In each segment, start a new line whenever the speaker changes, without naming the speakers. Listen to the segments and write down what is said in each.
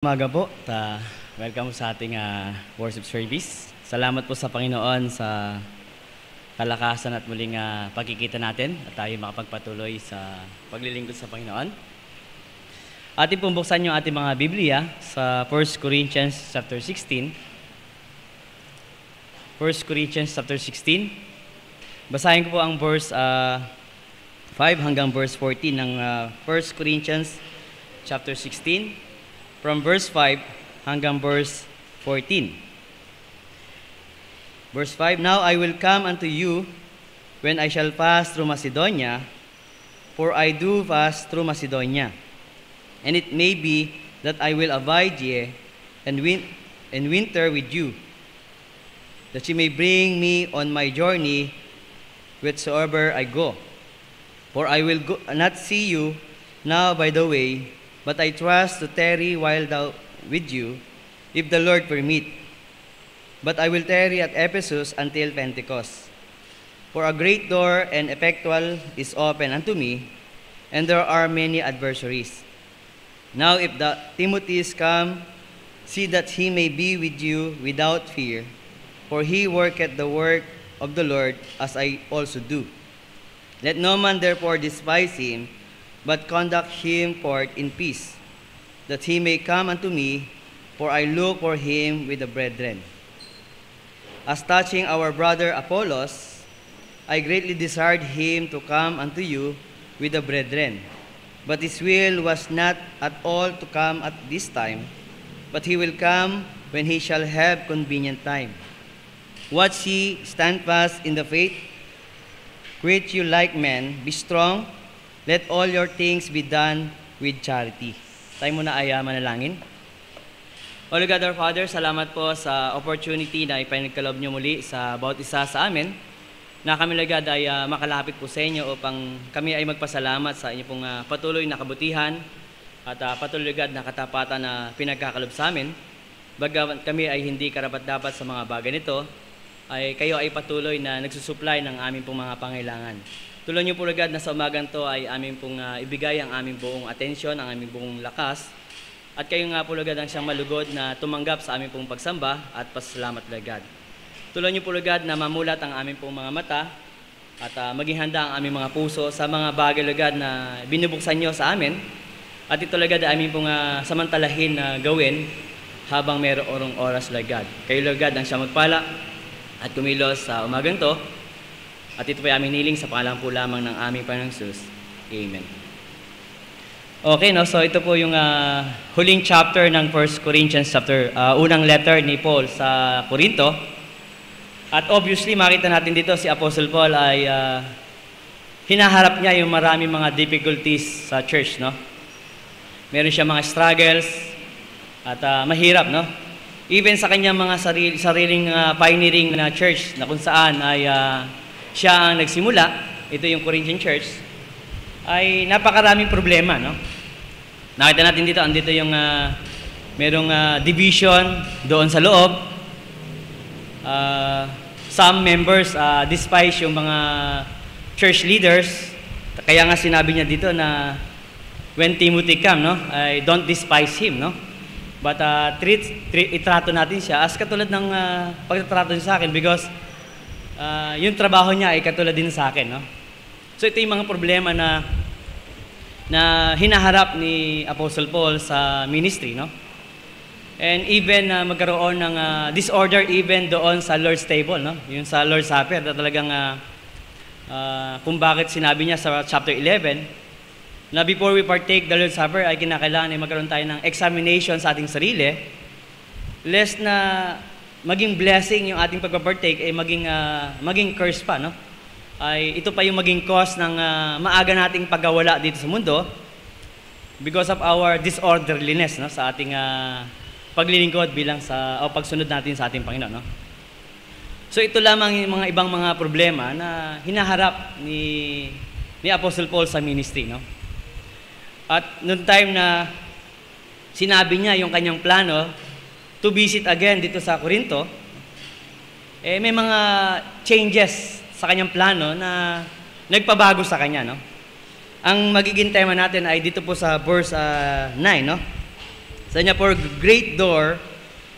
Umaga po, welcome sa ating worship service. Salamat po sa Panginoon sa kalakasan at muling pagkikita natin at tayo makapagpatuloy sa paglilingkod sa Panginoon. Ating pong buksan yung ating mga Biblia sa 1 Corinthians chapter 16. 1 Corinthians chapter 16. Basahin ko po ang verse 5 hanggang verse 14 ng 1 Corinthians chapter 16. From verse 5 hanggang verse 14. Verse 5, Now I will come unto you when I shall pass through Macedonia, for I do pass through Macedonia. And it may be that I will abide ye and winter with you, that ye may bring me on my journey whithersoever I go. For I will not see you now by the way, but I trust to tarry while thou with you, if the Lord permit. But I will tarry at Ephesus until Pentecost. For a great door and effectual is open unto me, and there are many adversaries. Now if the Timothy is come, see that he may be with you without fear, for he worketh the work of the Lord, as I also do. Let no man therefore despise him, but conduct him forth in peace, that he may come unto me, for I look for him with the brethren. As touching our brother Apollos, I greatly desired him to come unto you with the brethren, but his will was not at all to come at this time, but he will come when he shall have convenient time. Watch ye, stand fast in the faith, greet you like men, be strong. Let all your things be done with charity. Tayo muna ay manalangin. O Lord God our Father, salamat po sa opportunity na ipinagkaloob niyo muli sa bawat isa sa amin, na kami Lord God ay makalapit po sa inyo upang kami ay magpasalamat sa inyo pong patuloy na kabutihan at patuloy Lord God na katapatan na pinagkakalob sa amin. Bagamat kami ay hindi karapat-dapat sa mga bagay nito, ay kayo ay patuloy na nagsusupply ng aming pong mga pangailangan. Tulungan niyo po Lord God na sa umagang to ay aming pong ibigay ang aming buong atensyon, ang aming buong lakas. At kayo nga po Lord God ang siyang malugod na tumanggap sa aming pong pagsamba at pasalamat Lord God. Tulungan niyo po Lord God na mamulat ang aming pong mga mata at maging handa ang aming mga puso sa mga bagay Lord God na binubuksan niyo sa amin. At ito Lord God ay aming pong samantalahin na gawin habang mayroong oras Lord God. Kayo Lord God ang siyang magpala at kumilos sa umagang to. At ito po ay aming niling sa pangalan po lamang ng aming Panginoong Jesus. Amen. Okay, no? So ito po yung huling chapter ng 1 Corinthians chapter, unang letter ni Paul sa Corinto. At obviously, makita natin dito si Apostle Paul ay hinaharap niya yung maraming mga difficulties sa church, no? Meron siya mga struggles at mahirap, no? Even sa kanyang mga sariling pioneering na church na kung saan ay siya ang nagsimula, ito yung Corinthian Church, ay napakaraming problema, no? Nakita natin dito, andito yung merong division doon sa loob. Some members despise yung mga church leaders. Kaya nga sinabi niya dito na when Timothy come, no, I don't despise him, no? But itrato natin siya as katulad ng pagtatrato niya sa akin because yung trabaho niya ay katulad din sa akin, no? So ito yung mga problema na hinaharap ni Apostle Paul sa ministry, no? And even magkaroon ng disorder even doon sa Lord's table, no? Yung sa Lord's Supper na talagang kung bakit sinabi niya sa chapter 11 na before we partake the Lord's Supper ay kinakailangan ay magkaroon tayo ng examination sa ating sarili lest na maging blessing yung ating pagpapartake ay maging curse pa, no? Ay ito pa yung maging cause ng maaga nating pagkawala dito sa mundo because of our disorderliness, no, sa ating paglilingkod bilang o pagsunod natin sa ating Panginoon, no? So ito lamang yung mga ibang mga problema na hinaharap ni Apostle Paul sa ministry, no? At noong time na sinabi niya yung kanyang plano to visit again dito sa Corinto, may mga changes sa kanyang plano na nagpabago sa kanya, no? Ang magiging tema natin ay dito po sa verse 9, no? Sabi niya, for great door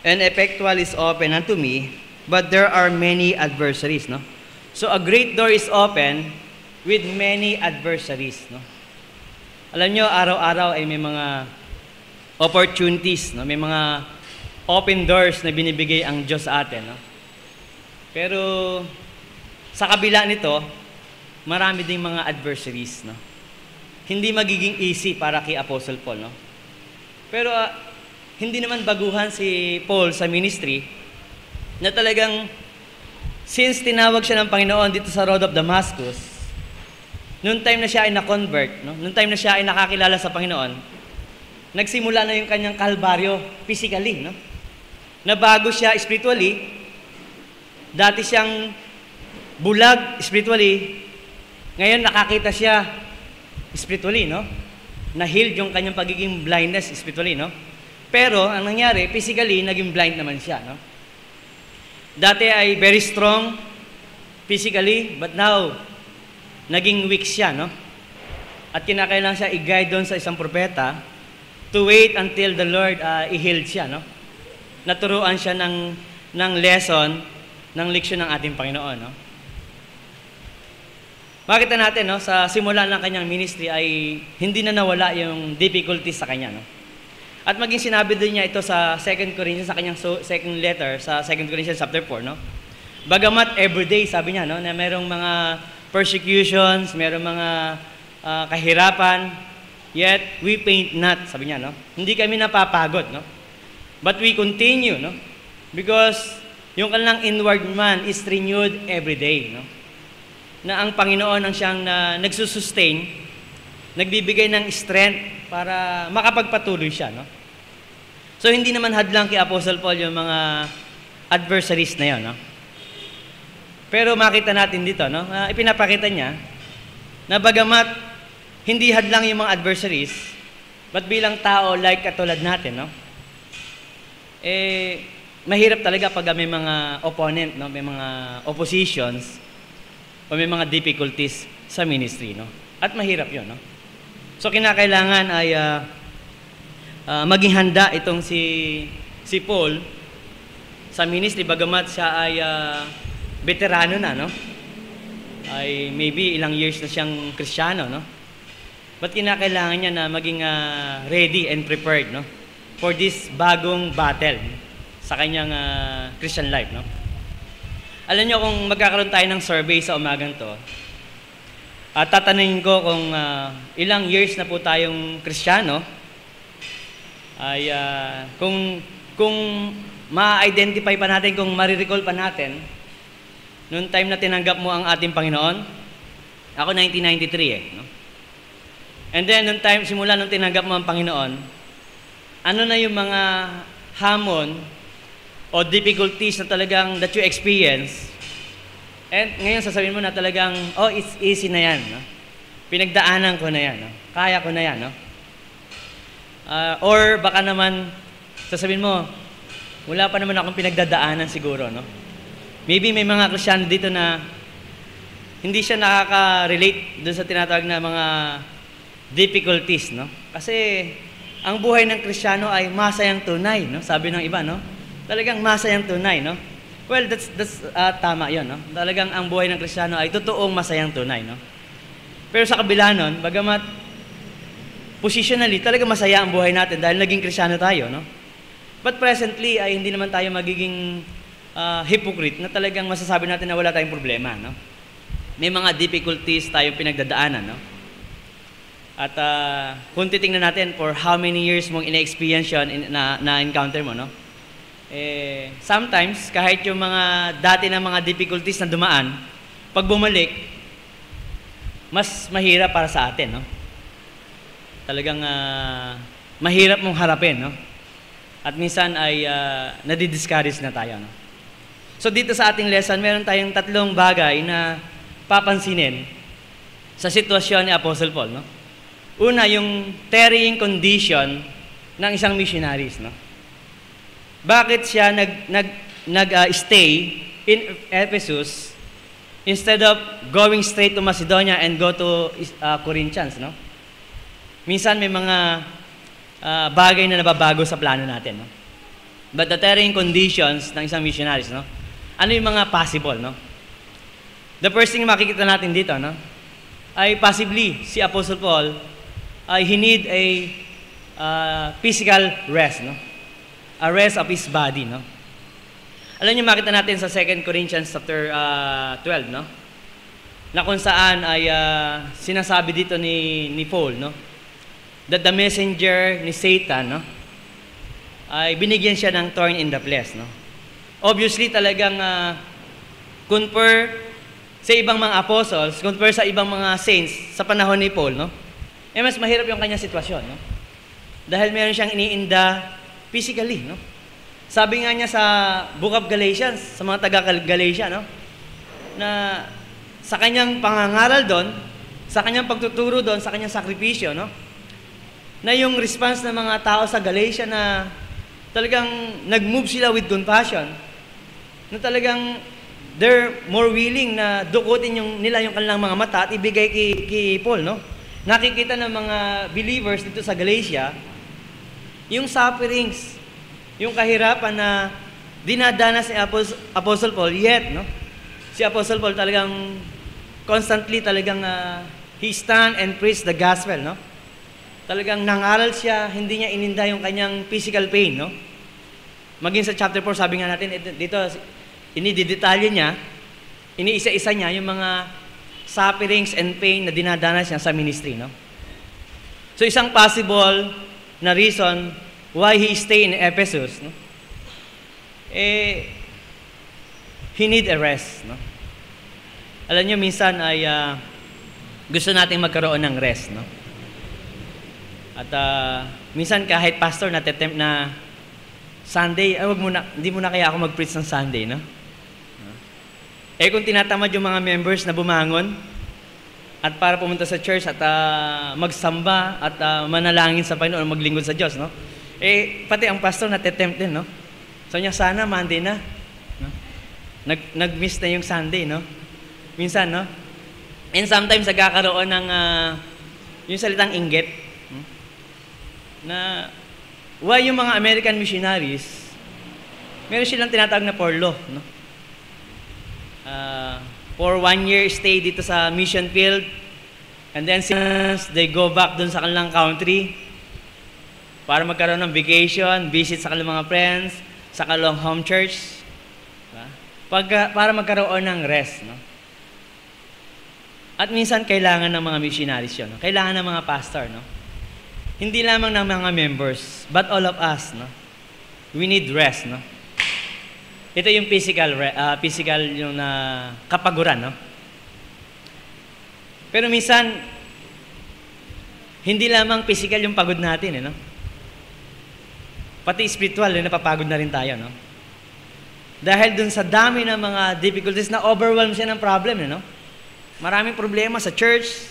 and effectual is open unto me, but there are many adversaries, no? So a great door is open with many adversaries, no? Alam nyo, araw-araw ay may mga opportunities, no? May mga open doors na binibigay ang Diyos sa atin, no? Pero sa kabila nito, marami ding mga adversaries, no? Hindi magiging easy para kay Apostle Paul, no? Pero hindi naman baguhan si Paul sa ministry na talagang since tinawag siya ng Panginoon dito sa road of Damascus, noong time na siya ay na-convert, no? Noong time na siya ay nakakilala sa Panginoon, nagsimula na yung kanyang kalbaryo physically, no? Nabago siya spiritually, dati siyang bulag spiritually, ngayon nakakita siya spiritually, no? Na-healed yung kanyang pagiging blindness spiritually, no? Pero, ang nangyari, physically, naging blind naman siya, no? Dati ay very strong physically, but now, naging weak siya, no? At kinakailangan siya i-guide doon sa isang propeta to wait until the Lord i-healed siya, no? Naturuan siya ng lesson, ng leksyon ng ating Panginoon, no? Makita natin, no, sa simula ng kanyang ministry ay hindi na nawala yung difficulties sa kanya, no? At maging sinabi din niya ito sa 2 Corinthians, sa kanyang second letter, sa 2 Corinthians chapter 4, no? Bagamat everyday, sabi niya, no, na merong mga persecutions, merong mga kahirapan, yet we faint not, sabi niya, no? Hindi kami napapagod, no? But we continue, no? Because yung kanilang inward man is renewed every day, no? Na ang Panginoon ang siyang nagsusustain, nagbibigay ng strength para makapagpatuloy siya, no? So, hindi naman hadlang kay Apostle Paul yung mga adversaries na yun, no? Pero makita natin dito, no? Ipinapakita niya na bagamat hindi hadlang yung mga adversaries, but bilang tao like katulad natin, no? Mahirap talaga pag may mga opponent, no? May mga oppositions, o may mga difficulties sa ministry, no? At mahirap yun, no? So, kinakailangan ay maging handa itong si Paul sa ministry, bagamat siya ay veterano na, no? Ay maybe ilang years na siyang Kristiyano, no? But kinakailangan niya na maging ready and prepared, no? For this bagong battle sa kanyang Christian life, no? Alam niyo, kung magkakaroon tayo ng survey sa umagang to, at tatanungin ko kung ilang years na po tayong Kristiyano, ay kung ma-identify pa natin, kung marirecall pa natin, noong time na tinanggap mo ang ating Panginoon, ako 1993 no? And then, simula nung tinanggap mo ang Panginoon, ano na yung mga hamon o difficulties na talagang that you experience, and ngayon sasabihin mo na talagang, oh, it's easy na yan, no? Pinagdaanan ko na yan, no? Kaya ko na yan, no? Or baka naman, sasabihin mo, wala pa naman akong pinagdadaanan siguro, no? Maybe may mga Kristiyano dito na hindi siya nakaka-relate doon sa tinatawag na mga difficulties, no? Kasi ang buhay ng Kristiyano ay masayang tunay, no? Sabi ng iba, no? Talagang masayang tunay, no? Well, that's tama 'yon, no? Talagang ang buhay ng Kristiyano ay totoong masayang tunay, no? Pero sa kabila nun, bagamat positionally, talagang masaya ang buhay natin dahil naging Kristiyano tayo, no? But presently, ay hindi naman tayo magiging hypocrite na talagang masasabi natin na wala tayong problema, no? May mga difficulties tayong pinagdadaanan, no? At kung titingnan natin for how many years mong ina-experience yun, na-encounter mo, no? Sometimes, kahit yung mga dati na mga difficulties na dumaan, pag bumalik, mas mahirap para sa atin, no? Talagang mahirap mong harapin, no? At minsan ay nadi-discourage na tayo, no? So dito sa ating lesson, meron tayong 3 bagay na papansinin sa sitwasyon ni Apostle Paul, no? Una, yung tarrying condition ng isang missionaries, no? Bakit siya nag-stay in Ephesus instead of going straight to Macedonia and go to Corinthians, no? Minsan may mga bagay na nababago sa plano natin, no? But the terrain conditions ng isang missionaries, no? Ano yung mga possible, no? The first thing makikita natin dito, no? Ay possibly si Apostle Paul ay he need a physical rest, no? A rest of his body, no? Alam niyo, makita natin sa 2 Corinthians chapter 12, no? Na kung saan ay sinasabi dito ni Paul, no? That the messenger ni Satan, no? Ay binigyan siya ng thorn in the flesh, no? Obviously, talagang compare sa ibang mga apostles, compare sa ibang mga saints sa panahon ni Paul, no? Mas mahirap yung kanyang sitwasyon, no? Dahil meron siyang iniinda physically, no? Sabi nga niya sa Book of Galatians, sa mga taga-Galatia, no? Na sa kanyang pangangaral doon, sa kanyang pagtuturo doon, sa kanyang sakripisyo, no? Na yung response ng mga tao sa Galatia na talagang nag-move sila with compassion, na talagang they're more willing na dukutin nila yung kanilang mga mata at ibigay kay Paul, no? Nakikita ng mga believers dito sa Galatia yung sufferings, yung kahirapan na dinadanas ni Apostle Paul, yet, no? Si Apostle Paul talagang constantly talagang he stand and preach the gospel, no? Talagang nangaral siya, hindi niya ininda yung kanyang physical pain, no? Maging sa chapter 4, sabi nga natin, dito, inididetalye niya, iniisa-isa niya yung mga sufferings and pain na dinadanas niya sa ministry, no? So, isang possible na reason why he stay in Ephesus, no? He need a rest, no? Alam niyo, minsan ay gusto nating magkaroon ng rest, no? At minsan kahit pastor natatempt na Sunday, hindi mo na kaya ako mag-preach ng Sunday, no? Kung tinatamad yung mga members na bumangon at para pumunta sa church at magsamba at manalangin sa Panginoon, maglingkod sa Diyos, no? Pati ang pastor natatempt din, no? So niya, sana Monday na, no? Nag-miss na yung Sunday, no? Minsan, no? And sometimes nagkakaroon ng yung salitang inggit, na why yung mga American missionaries, meron silang tinatawag na porlo, no? For 1 year stay dito sa mission field, and then since they go back dun sa kanilang country para magkaroon ng vacation, visit sa kanilang mga friends, sa kanilang home church, diba? Para magkaroon ng rest, no? At minsan kailangan ng mga missionaries yun, no? Kailangan ng mga pastor, no? Hindi lamang ng mga members, but all of us, no? We need rest, no? Ito yung physical yung kapaguran, no? Pero minsan, hindi lamang physical yung pagod natin, no? Pati spiritual, napapagod na rin tayo, no? Dahil dun sa dami ng mga difficulties na overwhelm siya ng problem, no? Maraming problema sa church.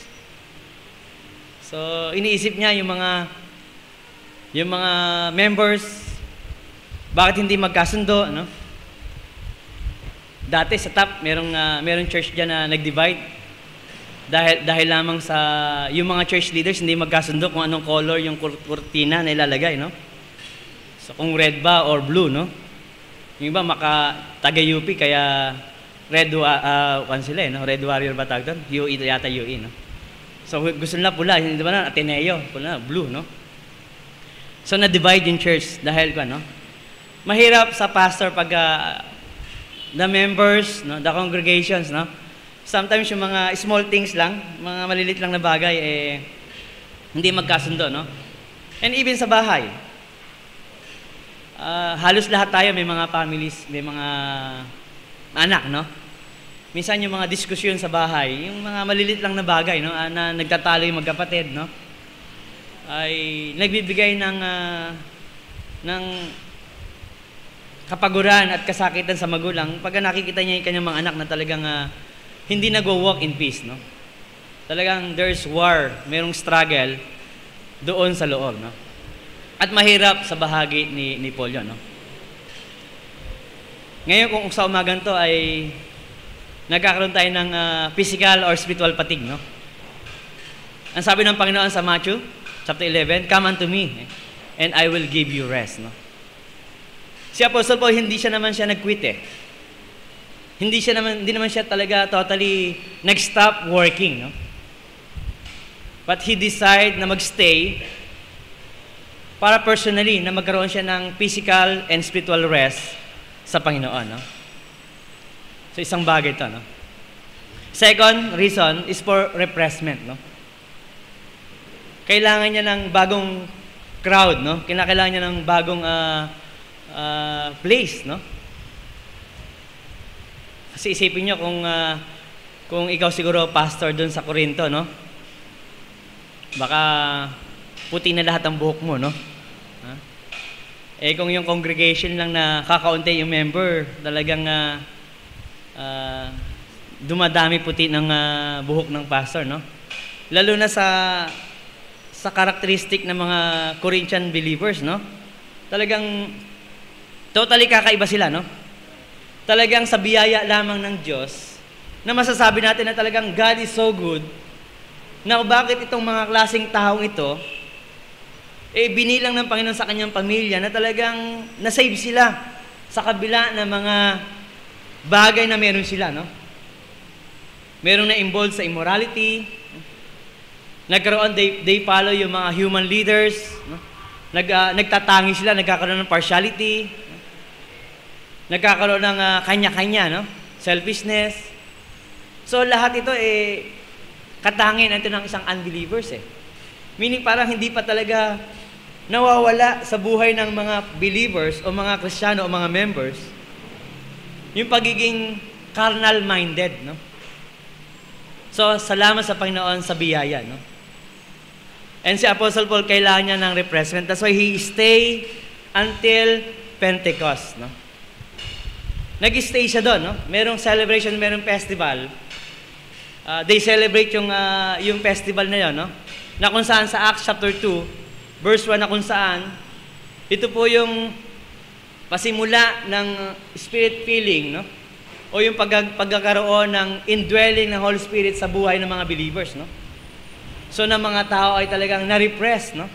So, iniisip niya yung mga members, bakit hindi magkasundo, no? Dati sa top, merong church diyan na nag-divide dahil lamang sa yung mga church leaders hindi magkasundo kung anong color yung kurtina na ilalagay, no? So, kung red ba or blue, no? Yung iba taga-UP kaya red sila, no? Red Warrior ba tawag doon? UE yata UE, no? So, gusto nila pula, hindi ba na, Ateneo, pula, blue, no? So, na-divide yung church dahil ko, no? Mahirap sa pastor pag the members, no? The congregations, no? Sometimes yung mga small things lang, mga malilit lang na bagay, hindi magkasundo, no? And even sa bahay, halos lahat tayo may mga families, may mga anak, no? Minsan yung mga diskusyon sa bahay, yung mga malilit lang na bagay, no, na nagtatalo yung magkapatid, no, ay nagbibigay ng kapaguran at kasakitan sa magulang pag nakikita niya yung kanyang mga anak na talagang hindi nagwo-walk in peace, no. Talagang there's war, merong struggle doon sa loob, no. At mahirap sa bahagi ni Paul yun, no. Ngayon kung sa umagang to ay nagkakaroon tayo ng physical or spiritual fatigue, no? Ang sabi ng Panginoon sa Matthew, chapter 11, "Come unto me, and I will give you rest. No? Si Apostle Paul, hindi naman siya nag-quit eh. Hindi naman siya talaga totally nag-stop working. No? But he decided na mag-stay para personally na magkaroon siya ng physical and spiritual rest sa Panginoon. No? So isang bagay ito. No? Second reason is for refreshment. No? Kailangan niya ng bagong crowd. No? Kailangan niya ng bagong place. No? Kasi isipin niyo kung ikaw siguro pastor doon sa Corinto, no? Baka puti na lahat ang buhok mo, no? Kung yung congregation lang na kakaunti yung member, talagang dumadami puti ng buhok ng pastor, no? Lalo na sa karakteristik ng mga Corinthian believers, no? Talagang totally kakaiba sila, no? Talagang sa biyaya lamang ng Diyos na masasabi natin na talagang God is so good na bakit itong mga klaseng taong ito binilang ng Panginoon sa kanyang pamilya na talagang nasave sila sa kabila ng mga bagay na meron sila, no? Merong na-involved sa immorality, nagkaroon, they follow yung mga human leaders, no? Nagtatangi sila, nagkakaroon ng partiality, no? Nagkakaroon ng kanya-kanya, no? Selfishness. So lahat ito katangin ito ng isang unbelievers Meaning parang hindi pa talaga nawawala sa buhay ng mga believers o mga Kristiyano o mga members yung pagiging carnal-minded, no? So, salamat sa Panginoon sa biyaya, no? And si Apostle Paul, kailangan niya ng refreshment. That's why he stay until Pentecost, no? Nag-stay siya doon, no? Merong celebration, merong festival. They celebrate yung festival na yun, no? Na kung saan sa Acts chapter 2, verse 1 na kung saan, ito po yung pasimula ng spirit filling, no? O yung pagkakaroon ng indwelling ng Holy Spirit sa buhay ng mga believers, no? So, na mga tao ay talagang na-repress, no?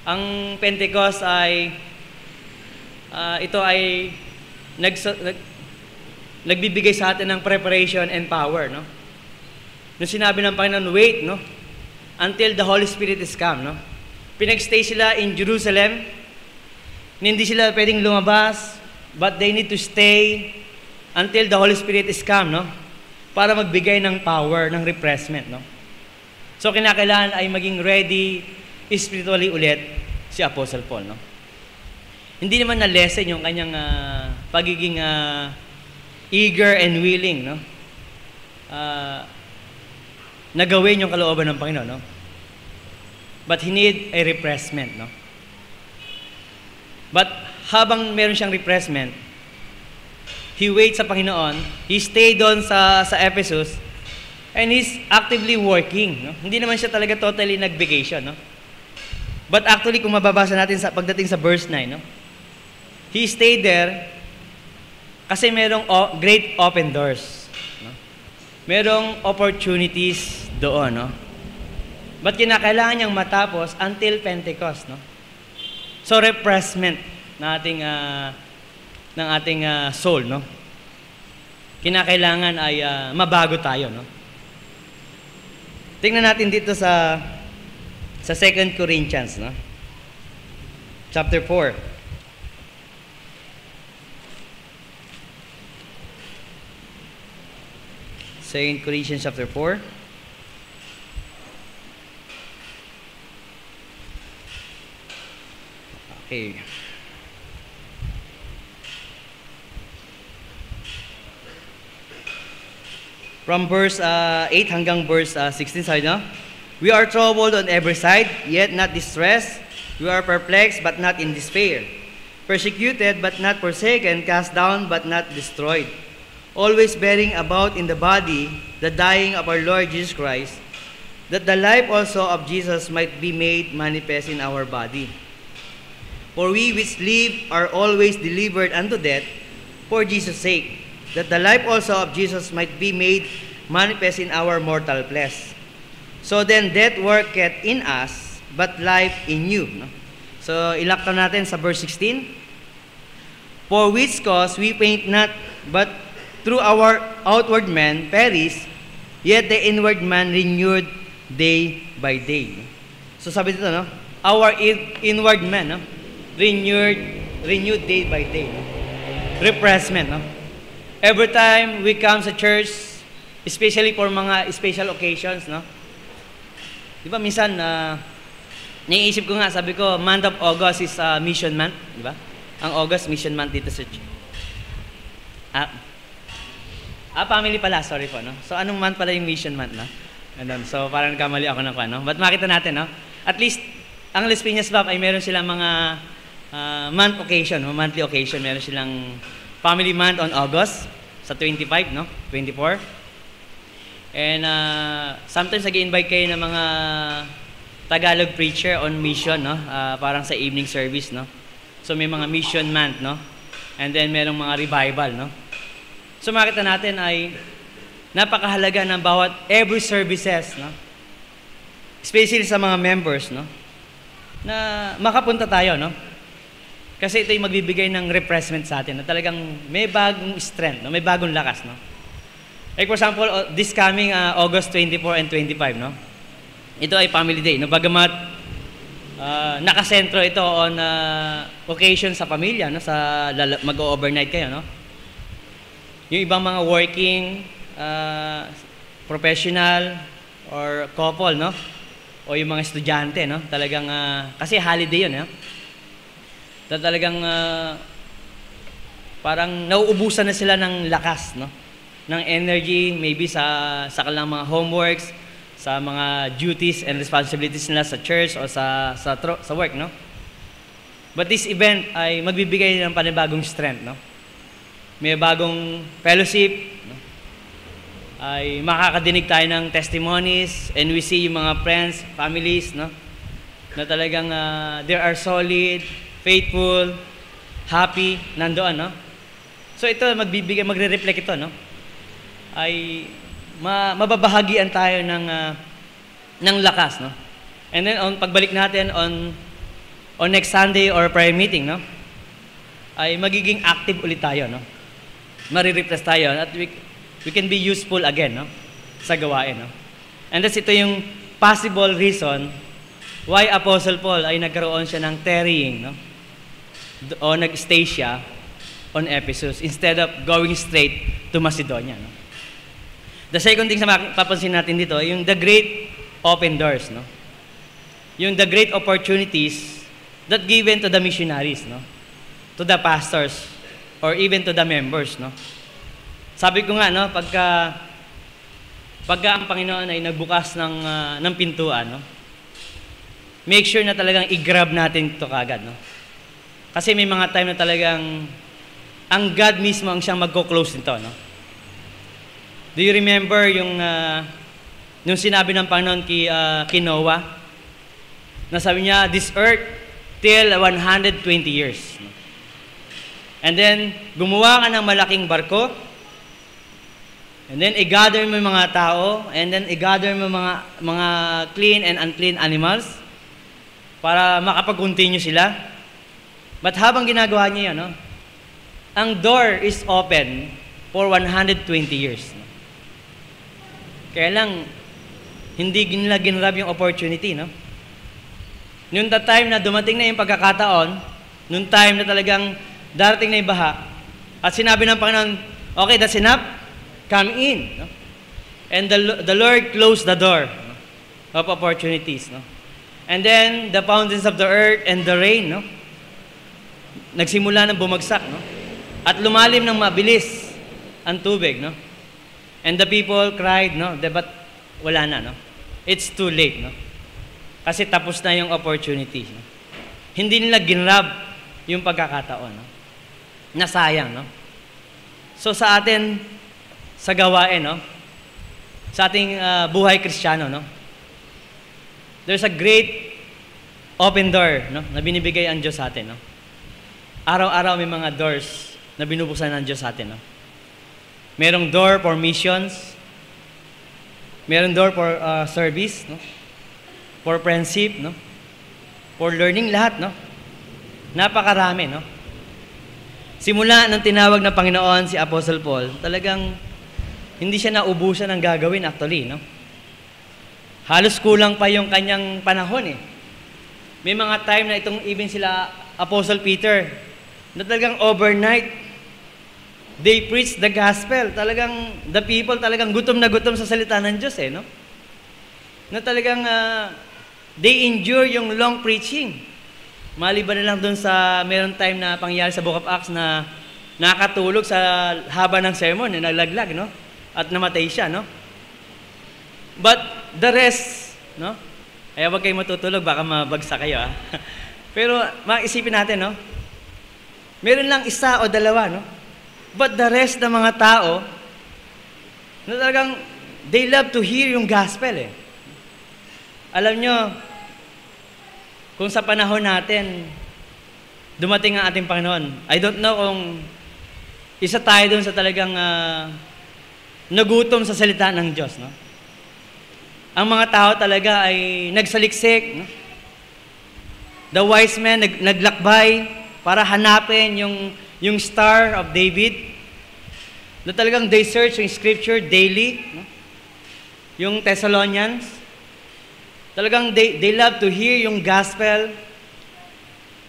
Ang Pentecost ay, ito ay nagbibigay sa atin ng preparation and power, no? Nung sinabi ng Panginoon, wait, no? Until the Holy Spirit is come, no? Pinagstay sila in Jerusalem. Hindi sila pwedeng lumabas, but they need to stay until the Holy Spirit is come, no? Para magbigay ng power, ng refreshment, no? So, kinakailangan ay maging ready spiritually ulit si Apostle Paul, no? Hindi naman na-lessen yung kanyang pagiging eager and willing, no? Na gawin yung kalooban ng Panginoon, no? But he need a refreshment, no? But habang meron siyang refreshment, he wait sa Panginoon, he stayed doon sa Ephesus, and he's actively working, no? Hindi naman siya talaga totally nag-vacation, no? But actually, kung mababasa natin pagdating sa verse 9, no? He stayed there kasi merong great open doors, no? Merong opportunities doon, no? But kinakailangan niyang matapos until Pentecost, no? So, refreshment ng ating soul, no? Kinakailangan ay mabago tayo, no? Tingnan natin dito sa 2 Corinthians, no? Chapter 4. Second Corinthians chapter 4. Okay. From verse 8 hanggang verse 16, sabi no? We are troubled on every side, yet not distressed. We are perplexed, but not in despair. Persecuted, but not forsaken. Cast down, but not destroyed. Always bearing about in the body the dying of our Lord Jesus Christ, that the life also of Jesus might be made manifest in our body. For we which live are always delivered unto death for Jesus' sake, that the life also of Jesus might be made manifest in our mortal flesh. So then death worketh in us, but life in you. No? So, ilakta natin sa verse 16. For which cause we faint not, but through our outward man perish, yet the inward man renewed day by day. So, sabi dito, no? Our inward man, no? Renewed day by day. No? Refreshment, no? Every time we come sa church, especially for mga special occasions, no? Di ba, minsan, naiisip ko nga, sabi ko, month of August is mission month, di ba? Ang August, mission month dito sa church. Family pala, sorry po, no? So, anong month pala yung mission month, no? Ganun. So, parang kamali ako ng kwano. But makita natin, no? At least, ang Las Piñas Bap ay meron silang mga month occasion, monthly occasion. Meron silang family month on August, sa 25, no? 24. And sometimes nag-invite kayo ng mga Tagalog preacher on mission, no? Parang sa evening service, no? So may mga mission month, no? And then merong mga revival, no? So makita natin ay napakahalaga ng bawat every services, no? Especially sa mga members, no? Na makapunta tayo, no? Kasi ito yung magbibigay ng refreshment sa atin, na talagang may bagong strength, no? May bagong lakas, no? Like for example, this coming August 24 and 25, no? Ito ay family day, no? Bagamat nakasentro ito on occasion sa pamilya, no? Sa mag-overnight kayo, no? Yung ibang mga working, professional, or couple, no? O yung mga estudyante, no? Talagang, kasi holiday yun, no? Talagang, parang nauubusan na sila ng lakas, no? Ng energy, maybe sa kanilang mga homeworks, sa mga duties and responsibilities nila sa church o sa work, no? But this event ay magbibigay ng panibagong strength, no? May bagong fellowship, no? Ay makakadinig tayo ng testimonies, and we see yung mga friends, families, no? Na talagang they are solid, faithful, happy, nandoon, no? So ito magre-reflect ito, no? Ay mababahagian tayo ng lakas, no? And then pagbalik natin on next Sunday or prayer meeting, no? Ay magiging active ulit tayo, no? Mari-refresh tayo at we can be useful again, no? Sa gawain, no? And that's ito yung possible reason why Apostle Paul ay nagkaroon siya ng tarrying, no? O nag-stay siya on Ephesus instead of going straight to Macedonia, no? The second thing sa papansin natin dito, yung the great open doors, no? Yung the great opportunities that given to the missionaries, no? To the pastors or even to the members, no? Sabi ko nga, no, pagka ang Panginoon ay nagbukas ng pintuan, no? Make sure na talagang i-grab natin ito kagad, no? Kasi may mga time na talagang ang God mismo ang siyang magko-close nito, no? Do you remember nung sinabi ng Panginoon kay Noah, na sabi niya, this earth till 120 years. And then, gumawa ka ng malaking barko, and then, i-gather mo yung mga tao, and then, i-gather mo mga clean and unclean animals, para makapag-continue sila. But habang ginagawa niya yun, no, ang door is open for 120 years. Kaya lang, hindi nila ginrab yung opportunity, no? Noong time na dumating na yung pagkakataon, noong time na talagang darating na yung baha, at sinabi ng Panginoon, okay, that's enough, come in, no? And the Lord closed the door, no, of opportunities, no? And then, the fountains of the earth and the rain, no? Nagsimula ng bumagsak, no? At lumalim ng mabilis ang tubig, no? And the people cried, no? But wala na, no? It's too late, no? Kasi tapos na yung opportunity, no? Hindi nila ginrab yung pagkakataon, no? Nasayang, no? So sa atin, sa gawain, no? Sa ating buhay Kristiyano, no? There's a great open door, no? Na binibigay ang Diyos sa atin, no? Araw-araw may mga doors na binubuksan ng Diyos sa atin, no? Merong door for missions, merong door for service, no? For friendship, no? For learning, lahat, no? Napakarami, no? Simula ng tinawag ng Panginoon si Apostle Paul, talagang hindi siya naubusan ng gagawin actually, no? Halos kulang pa yung kanyang panahon, eh. May mga time na itong even sila Apostle Peter, na talagang overnight, they preach the gospel. Talagang, the people talagang gutom na gutom sa salita ng Diyos, eh, no? Na talagang, they endure yung long preaching. Maliban na lang dun sa, meron time na pangyari sa Book of Acts na nakatulog sa haba ng sermon, na naglaglag, no? At namatay siya, no? But the rest, no? Ay, huwag kayo matutulog, baka mabagsak kayo, ha? Pero, maisipin natin, no? Meron lang isa o dalawa, no? But the rest ng mga tao, na talagang, they love to hear yung gospel, eh. Alam nyo, kung sa panahon natin, dumating ang ating Panginoon, I don't know kung isa tayo dun sa talagang nagutom sa salita ng Diyos, no? Ang mga tao talaga ay nagsaliksik, no? The wise men naglakbay para hanapin yung Star of David, na talagang they search yung scripture daily, no? Yung Thessalonians, talagang they love to hear yung gospel,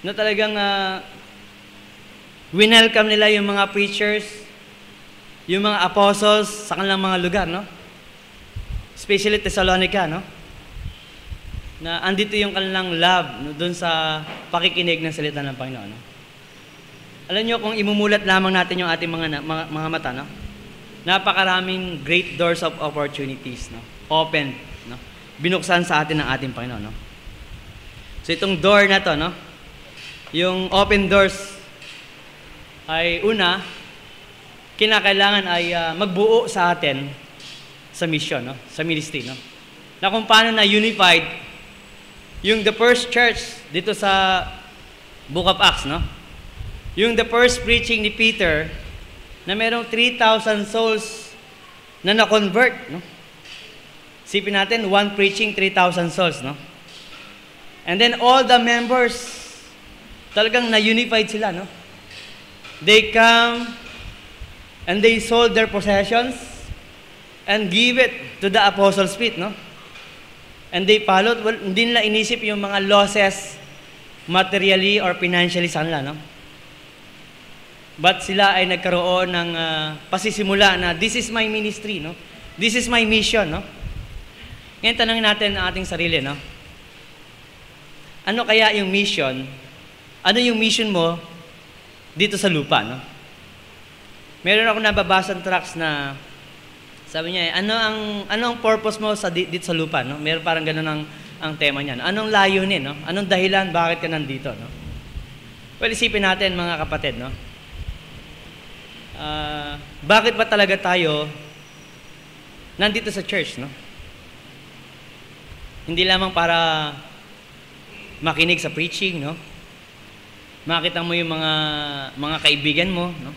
na talagang winelcome nila yung mga preachers, yung mga apostles sa kanilang mga lugar, no? Especially Thessalonica, no? Na andito yung kanilang love, no? Doon sa pakikinig ng salita ng Panginoon, no? Alam nyo, kung imumulat lamang natin yung ating mga mata, no? Napakaraming great doors of opportunities, no? Open, no? Binuksan sa atin ng ating Panginoon, no? So itong door na to, no? Yung open doors ay una, kinakailangan ay magbuo sa atin sa mission, no? Sa ministry, no? Na kung paano na unified yung the first church dito sa Book of Acts, no? Yung the first preaching ni Peter na merong 3,000 souls na na-convert, no? Sipin natin, one preaching, 3,000 souls, no? And then all the members, talagang na-unified sila, no? They come and they sold their possessions and give it to the apostles' feet, no? And they followed. Well, hindi nila inisip yung mga losses materially or financially sa kanila, no? But sila ay nagkaroon ng pasisimula na this is my ministry, no? This is my mission, no? Ngayon, tanongin natin ang ating sarili, no? Ano kaya yung mission? Ano yung mission mo dito sa lupa, no? Meron ako nababasang tracts na sabi niya, ano ang purpose mo dito sa lupa, no? Meron parang ganun ang tema niya, no? Anong layunin, no? Anong dahilan bakit ka nandito, no? Well, isipin natin, mga kapatid, no? Bakit ba talaga tayo nandito sa church, no? Hindi lamang para makinig sa preaching, no? Makita mo yung mga kaibigan mo, no?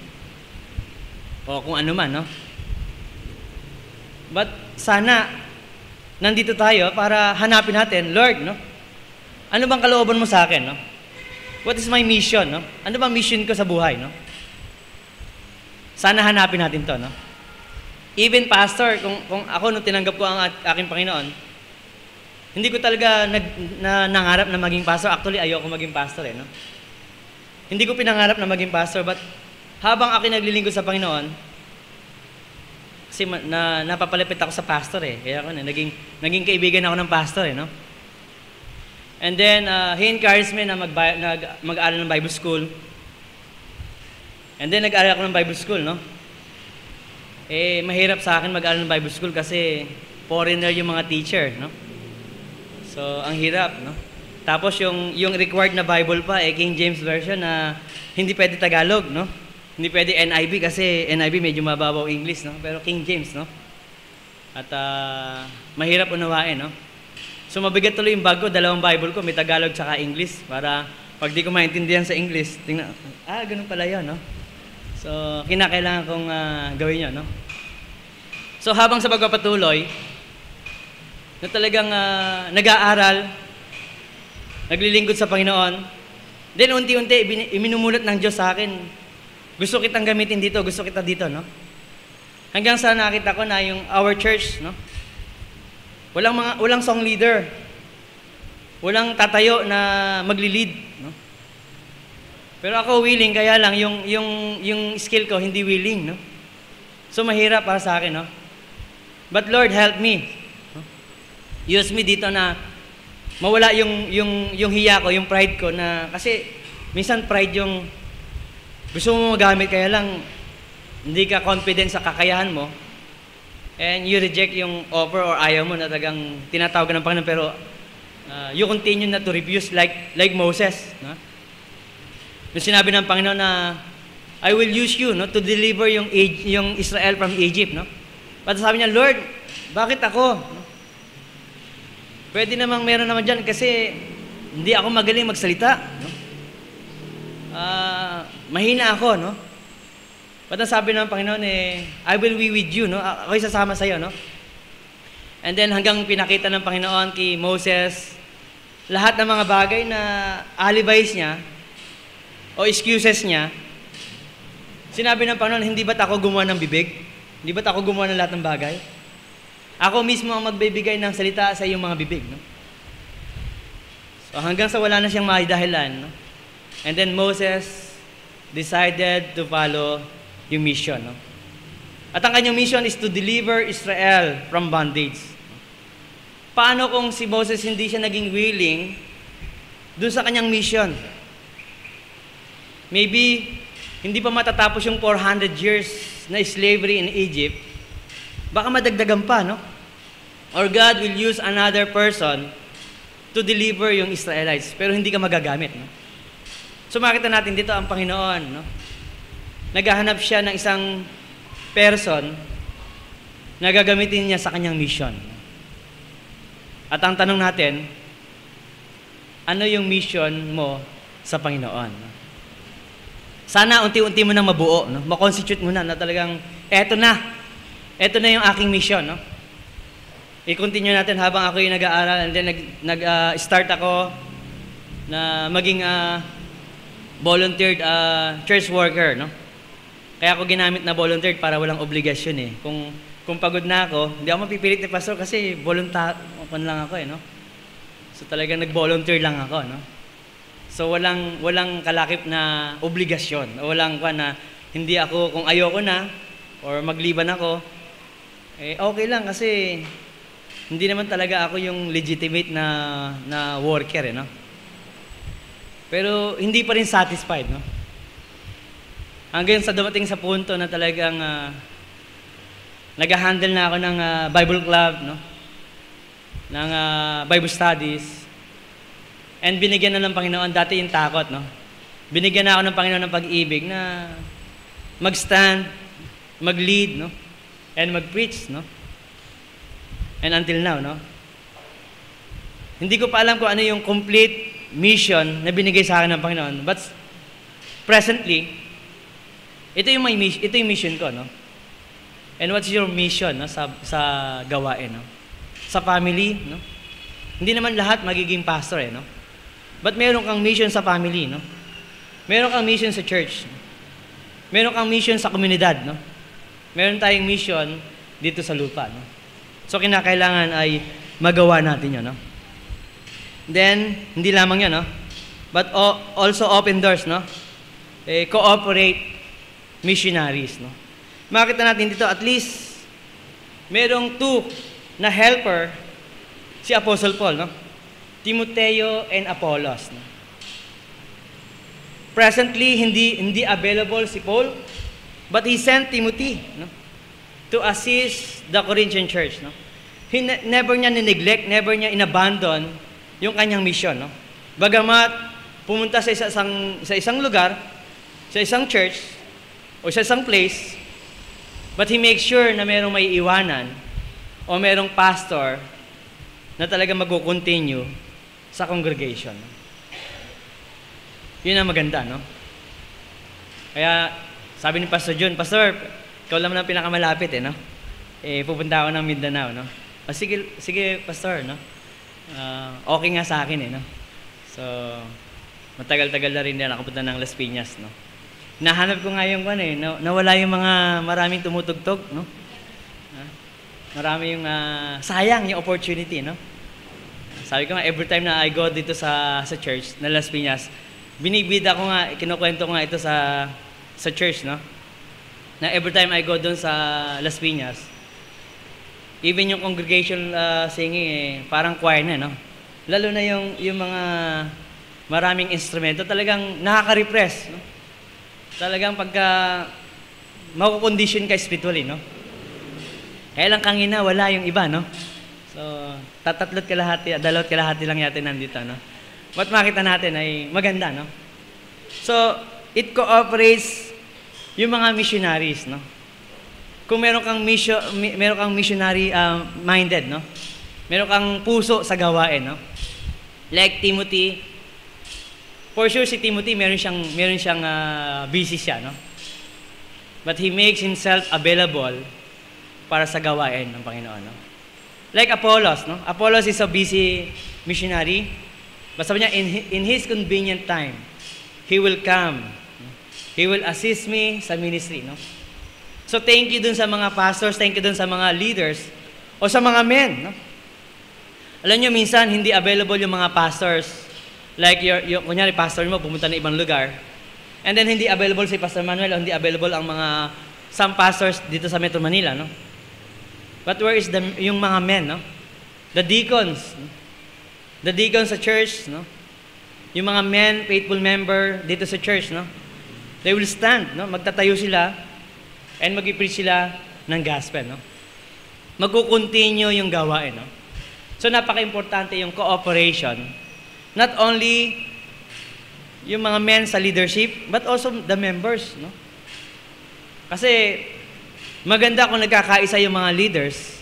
O kung ano man, no? But sana nandito tayo para hanapin natin, Lord, no? Ano bang kalooban mo sa akin, no? What is my mission, no? Ano bang mission ko sa buhay, no? Sana hanapin natin to, no? Even pastor, kung ako nung tinanggap ko ang aking Panginoon, hindi ko talaga nangarap na maging pastor. Actually, ayoko maging pastor, eh, no? Hindi ko pinangarap na maging pastor, but habang ako naglilingkod sa Panginoon, kasi napapalapit ako sa pastor, eh. Kaya ako naging kaibigan ako ng pastor, eh, no? And then, he encouraged me na mag-aaral ng Bible school. And then, nag-aaral ako ng Bible school, no? Eh, mahirap sa akin mag-aaral ng Bible school kasi foreigner yung mga teacher, no? So, ang hirap, no? Tapos, yung required na Bible pa, King James Version na hindi pwede Tagalog, no? Hindi pwede NIV kasi NIV medyo mababaw English, no? Pero King James, no? At mahirap unawain, no? So, mabigat tuloy yung bag ko, dalawang Bible ko, may Tagalog tsaka English, para pag di ko maintindihan sa English, tingnan, ganun pala yun, no? So, kinakailangan kong gawin yun, no? So, habang sa pagpapatuloy, na talagang nag-aaral, naglilingkod sa Panginoon, Then unti-unti, iminumulat ng Diyos sa akin, gusto kitang gamitin dito, gusto kita dito, no? Hanggang sa nakita ko na yung our church, no? Walang song leader. Walang tatayo na magli-lead, no? Pero ako willing, kaya lang yung skill ko hindi willing, no? So mahirap para sa akin, no? But Lord, help me. No? Use me dito na mawala yung hiya ko, yung pride ko na kasi minsan pride yung gusto mo magamit kaya lang hindi ka confident sa kakayahan mo and you reject yung offer or ayaw mo na talagang tinatawag ka ng Panginoon pero you continue na to refuse like Moses, no? Nung sinabi ng Panginoon na I will use you, no, to deliver yung Israel from Egypt, no? But sabi niya, Lord, bakit ako? No? Pwede namang meron naman dyan kasi hindi ako magaling magsalita, no? Mahina ako, no? But sabi ng Panginoon I will be with you, no? Ako'y sasama sa iyo, no? And then hanggang pinakita ng Panginoon kay Moses lahat ng mga bagay na alibis niya o excuses niya. Sinabi ng Panginoon, hindi ba't ako gumawa ng bibig? Hindi ba't ako gumawa ng lahat ng bagay? Ako mismo ang magbibigay ng salita sa iyong mga bibig, no? So hanggang sa wala na siyang maidahilan, no? And then Moses decided to follow yung mission, no? At ang kanyang mission is to deliver Israel from bondage. Paano kung si Moses hindi siya naging willing dun sa kanyang mission? Maybe hindi pa matatapos yung 400 years na slavery in Egypt, baka madagdagan pa, no? Or God will use another person to deliver yung Israelites, pero hindi ka magagamit, no? So makita natin dito ang Panginoon, no? Naghahanap siya ng isang person na gagamitin niya sa kanyang mission. At ang tanong natin, ano yung mission mo sa Panginoon? No? Sana unti-unti mo nang mabuo, no? Ma-constitute mo na talagang, eto na yung aking mission, no? I-continue natin habang ako yung nag-aaral and then nag-start ako na maging volunteered church worker, no? Kaya ako ginamit na volunteered para walang obligasyon eh. Kung pagod na ako, hindi ako mapipilit ni pastor kasi volunteer lang ako eh, no? So talagang nag-volunteer lang ako, no? So walang kalakip na obligasyon. Walang na hindi ako kung ayoko na or magliban ako, okay lang kasi hindi naman talaga ako yung legitimate na worker, no? Pero hindi pa rin satisfied, no? Hanggang sa dumating sa punto na talagang nag-handle na ako ng Bible club, no? Ng Bible studies. And binigyan na ng Panginoon, dati yung takot, no? Binigyan na ako ng Panginoon ng pag-ibig na mag-stand, mag-lead, no? And mag-preach, no? And until now, no? Hindi ko pa alam kung ano yung complete mission na binigay sa akin ng Panginoon. But presently, ito yung mission ko, no? And what's your mission, no? Sa gawain, no? Sa family, no? Hindi naman lahat magiging pastor, no? But meron kang mission sa family, no? Meron kang mission sa church. No? Meron kang mission sa komunidad, no? Meron tayong mission dito sa lupa, no? So kinakailangan ay magawa natin 'yon, no? Then hindi lamang 'yan, no? But also open doors, no? Cooperate missionaries, no? Makita natin dito at least merong 2 na helper si Apostle Paul, no? Timoteo and Apollos, no? Presently hindi available si Paul, but he sent Timothy, no? To assist the Corinthian church, no? Never niya neglect, never niya inabandon yung kanyang mission, no? Bagamat pumunta sa isang lugar, sa isang church o sa isang place, but he makes sure na merong may iwanan o merong pastor na talaga mag-continue sa congregation. Yun ang maganda, no? Kaya sabi ni Pastor John, Pastor, ikaw naman ang pinakamalapit, no? Pupunta ako ng Mindanao, no? Sige, Pastor, no? Okay nga sa akin, no? So, Matagal-tagal na rin na nakapunta ng Las Piñas, no? Nahanap ko nga yung nawala yung mga maraming tumutugtog, no? Marami yung sayang yung opportunity, no? Sabi ko nga, every time na I go dito sa church na Las Piñas, binibida ko nga, kinukwento ko nga ito sa church, no? Na every time I go doon sa Las Piñas, even yung congregation singing, parang choir na, no? Lalo na yung mga maraming instrumento, talagang nakaka-repress, no? Talagang pagka makukondisyon ka spiritually, no? Kaya lang kangina, wala yung iba, no? So, dalawat kalahati lang yata nandito, no? But makita natin ay maganda, no? So, it cooperates yung mga missionaries, no? Kung meron kang missionary minded, no? Meron kang puso sa gawain, no? Like Timothy, for sure si Timothy meron siyang busy siya, no? But he makes himself available para sa gawain ng Panginoon, no? Like Apollos, no? Apollos is a busy missionary. But sabi niya, in his convenient time, he will come. He will assist me sa ministry, no? So thank you dun sa mga pastors, thank you dun sa mga leaders, o sa mga men, no? Alam niyo, minsan hindi available yung mga pastors. Like, kunyari, pastor mo, pumunta na ibang lugar. And then, hindi available si Pastor Manuel, o hindi available ang some pastors dito sa Metro Manila, no? But where is yung mga men, no? The deacons, no? The deacons sa church, no? Yung mga men, faithful member dito sa church, no? They will stand, no? Magtatayo sila, and mag-i-preach sila ng gospel, no? Magkukontinue yung gawain, no? So, napaka-importante yung cooperation. Not only yung mga men sa leadership, but also the members, no? Kasi maganda kung nagkakaisa yung mga leaders.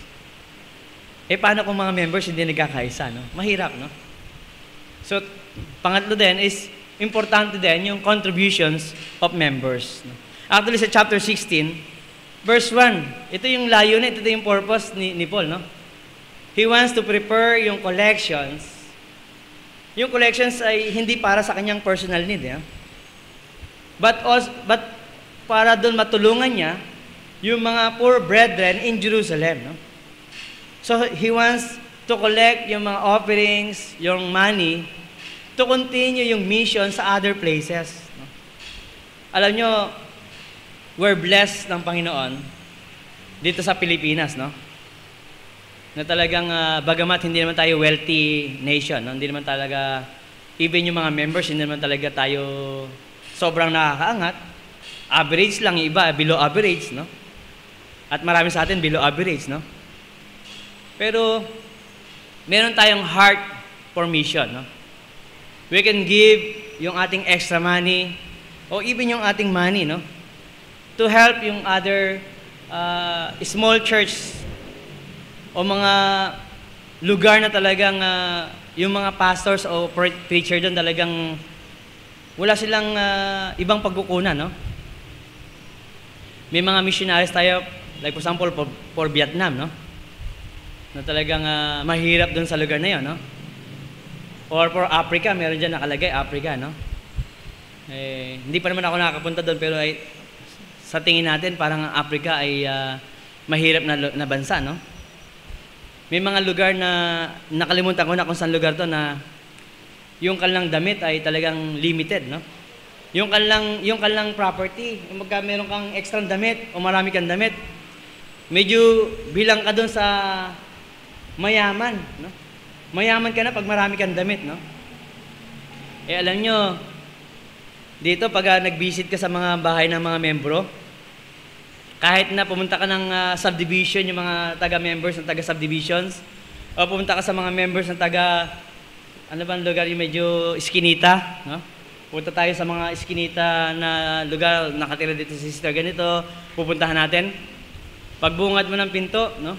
Paano kung mga members hindi nagkakaisa, no? Mahirap, no? So, pangatlo din is importante din yung contributions of members, no? Actually, sa chapter 16, verse 1, ito yung layunin, ito yung purpose ni Paul, no? He wants to prepare yung collections. Yung collections ay hindi para sa kanyang personal need, but para doon matulungan niya yung mga poor brethren in Jerusalem, no? So he wants to collect yung mga offerings, yung money, to continue yung mission sa other places, no? Alam nyo, we're blessed ng Panginoon dito sa Pilipinas, no? Na talagang bagamat hindi naman tayo wealthy nation, no? Hindi naman talaga, even yung mga members, hindi naman talaga tayo sobrang nakakaangat. Average lang, yung iba below average, no? At marami sa atin below average, no? Pero meron tayong heart for mission, no? We can give yung ating extra money o even yung ating money, no? To help yung other small church o mga lugar na talagang yung mga pastors o preacher doon talagang wala silang ibang pagkukunan, no? May mga missionaries tayo, like for example, for Vietnam, no? Na talagang mahirap doon sa lugar na yun, no? Or for Africa, meron dyan nakalagay, Africa, no? Hindi pa naman ako nakakapunta doon, pero sa tingin natin, parang Africa ay mahirap na bansa, no? May mga lugar na nakalimutan ko na kung saan lugar to na yung kanilang damit ay talagang limited, no? Yung kanilang property, magka meron kang extra damit o marami kang damit, medyo bilang ka doon sa mayaman, no? Mayaman ka na pag marami kang damit, no? Alam nyo, dito pag nag-visit ka sa mga bahay ng mga membro, kahit na pumunta ka ng subdivision, yung mga taga-members ng taga-subdivisions, o pumunta ka sa mga members ng ano bang lugar yung medyo iskinita, no? Pupunta tayo sa mga iskinita na lugar, nakatira dito si sister ganito, pupuntahan natin. Pagbungad mo ng pinto, no?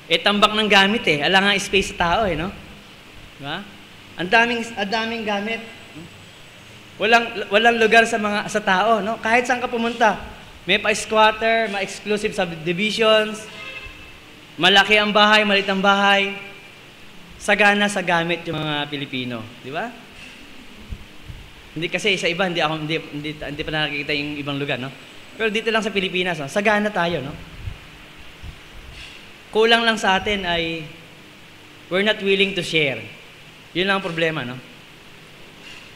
Tambak ng gamit Alang nga space sa tao no? Diba? Ang daming gamit. Walang lugar sa tao, no? Kahit saan ka pumunta. May pa-squatter, ma-exclusive subdivisions, malaki ang bahay, maliit ang bahay, sagana sa gamit yung mga Pilipino. Di ba? Hindi kasi sa iba, hindi pa nakikita yung ibang lugar, no? Pero dito lang sa Pilipinas, no? Sagana tayo, no? Kulang lang sa atin ay we're not willing to share. Yun lang ang problema, no?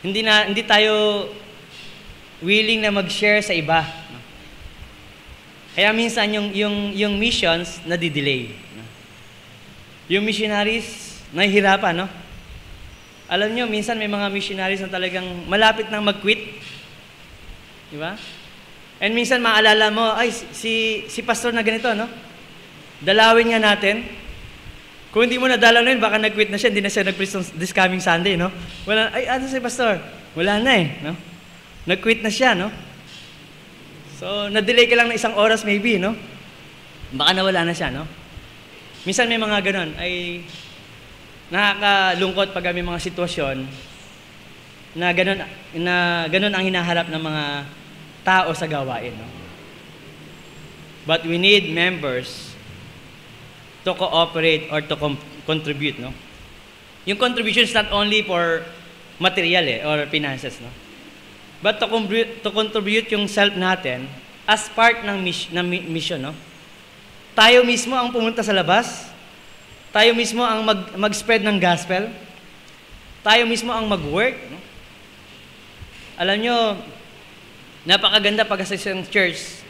Hindi tayo willing na mag-share sa iba, no? Kaya minsan yung missions nadidelay, no? Yung missionaries nahihirapan, no? Alam nyo, minsan may mga missionaries na talagang malapit nang mag-quit. Di ba? And minsan maalala mo, ay, si pastor na ganito, no? Dalawin nga natin. Kung hindi mo nadalaw na yun, baka nag-quit na siya, hindi na siya nag-preach this coming Sunday, no? Wala, ay, ano si pastor? Wala na eh, no? Nag-quit na siya, no? So, na-delay ka lang na 1 oras maybe, no? Baka nawala na siya, no? Minsan may mga ganon, ay nakakalungkot pag may mga sitwasyon na ganun ang hinaharap ng mga tao sa gawain, no? But we need members to cooperate or to contribute, no? Yung contribution is not only for material or finances, no? But to contribute yung self natin as part ng mission, no? Tayo mismo ang pumunta sa labas. Tayo mismo ang mag-spread ng gospel. Tayo mismo ang mag-work, no? Alam nyo, napakaganda pag sa isang church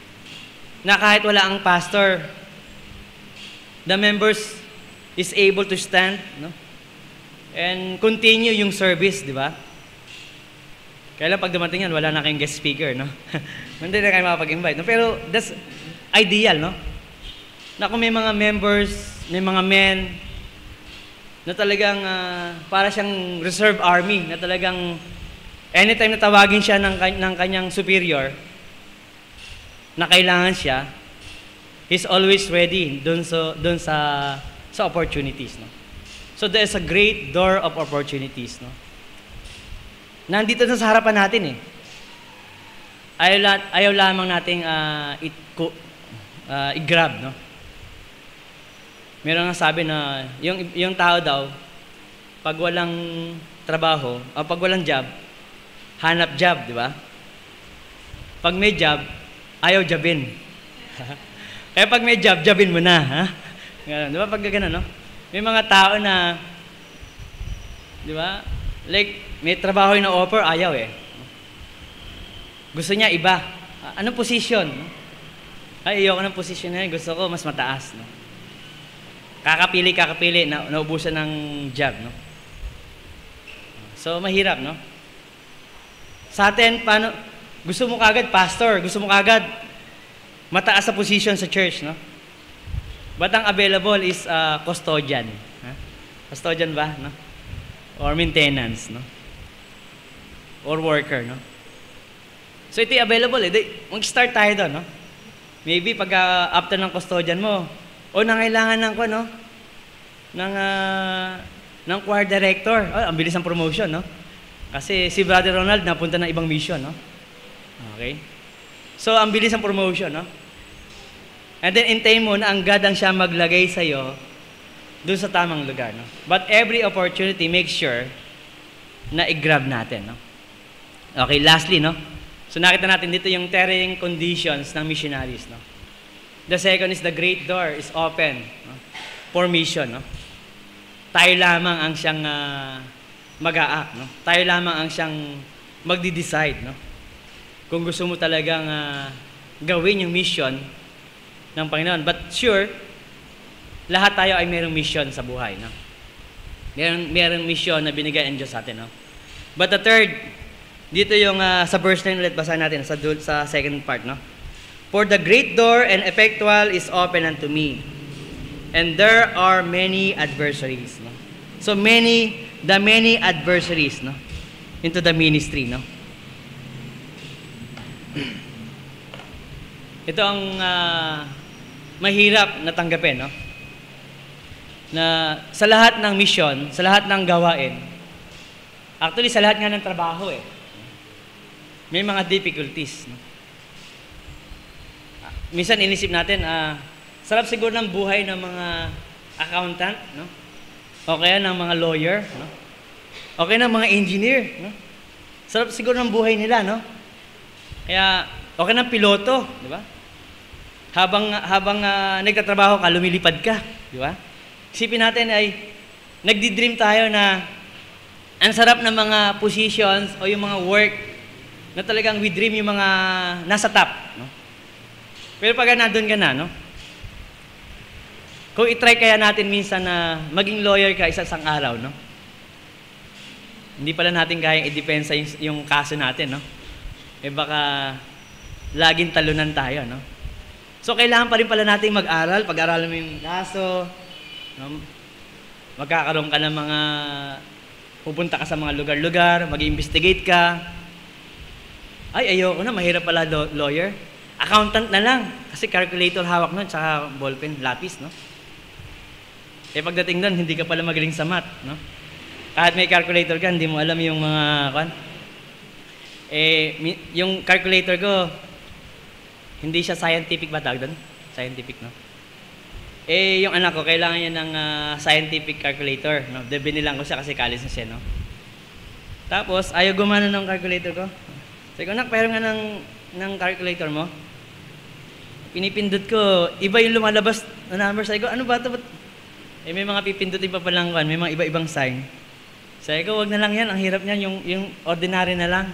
na kahit wala ang pastor, the members is able to stand, no? And continue yung service, di ba? Kaya lang pag dumating yan, wala na kayong guest speaker, no? Hindi na kayo makapag-invite, no? Pero that's ideal, no? Na kung may mga members, may mga men na talagang para siyang reserve army, na talagang anytime na tawagin siya ng kanyang superior na kailangan siya, he's always ready dun sa opportunities, no? So there's a great door of opportunities, no? Nandito na sa harapan natin eh. Ayaw lamang nating i-grab, no? Meron nga sabi na yung tao daw, pag walang trabaho, o pag walang job, hanap job, di ba? Pag may job, ayaw jobin. Kaya pag may job, jobin mo na, ha? Di ba? Pag gano'n, no? May mga tao na, di ba? Like, may trabaho yung na-offer, ayaw eh. Gusto niya iba. Anong position? Ay, ayoko ng position na yun. Gusto ko mas mataas, no? Kakapili, naubusan ng job, no? So, mahirap, no? Sa atin, paano, gusto mo kagad pastor, gusto mo kagad mataas sa position sa church, no? But ang available is custodian. Huh? Custodian ba, no? Or maintenance, no? Or worker, no? So, ito yung available, eh. Mag-start tayo doon, no? Maybe pag after ng custodian mo, o nangailangan ng ko, no? Ng choir director. Oh, ang bilis ng promotion, no? Kasi si Brother Ronald napunta ng ibang mission, no? Okay? So, ang bilis ng promotion, no? And then, intayin mo na ang God ang siya maglagay sa'yo doon sa tamang lugar, no? But every opportunity, make sure na i-grab natin, no? Okay, lastly, no? So, nakita natin dito yung terrain conditions ng missionaries, no? The second is the great door is open, no? For mission, no? Tayo lamang ang siyang mag-a-act, no? Tayo lamang ang siyang magdi-decide, no? Kung gusto mo talagang gawin yung mission ng Panginoon. But sure, lahat tayo ay mayroong mission sa buhay, no? Mayroong mission na binigay ng Diyos sa atin, no? But the third, dito yung sa verse 9 ulit, basahin natin sa second part, no? For the great door and effectual is open unto me, and there are many adversaries, no? So the many adversaries, no? Into the ministry, no? Ito ang mahirap na tanggapin, no? Na sa lahat ng mission, sa lahat ng gawain, actually sa lahat nga ng trabaho may mga difficulties, no? Minsan inisip natin, sarap siguro ng buhay ng mga accountant, no? O kaya ng mga lawyer, no? O kaya ng mga engineer, no? Sarap siguro ng buhay nila, no? Kaya, okay ng piloto, di ba? Habang nagtatrabaho ka, lumilipad ka, di ba? Isipin natin ay, nagdi-dream tayo na ang sarap ng mga positions o yung mga work na talagang we dream yung mga nasa top, no? Pero pag nandun ka na, no? Kung itry kaya natin minsan na maging lawyer ka isang araw, no? Hindi pala natin kayang i-depensa yung kaso natin, no? Eh baka laging talunan tayo, no? So kailangan pa rin pala natin mag-aral, pag-aralan mo yung kaso, no? Magkakaroon ka ng mga, pupunta ka sa mga lugar-lugar, mag-investigate ka. Ay, ayoko na, mahirap pala lawyer. Accountant na lang, kasi calculator hawak nun, tsaka ballpen, lapis, no? Eh pagdating doon, hindi ka pala magaling sa math, no? Kahit may calculator ka, hindi mo alam yung mga, yung calculator ko, hindi siya scientific ba tawag doon? Scientific, no? Eh, yung anak ko, kailangan niya ng scientific calculator, no? Binilang ko siya kasi college na siya, no? Tapos, ayaw gumana ng calculator ko. Sabi ko, anak, pero nga ng calculator mo. Pinipindot ko, iba yung lumalabas na number. Sabi ko, ano ba ito? Eh, may mga pipindutin pa palang may mga iba-ibang sign. Sabi ko, wag na lang yan. Ang hirap niyan, yung ordinary na lang.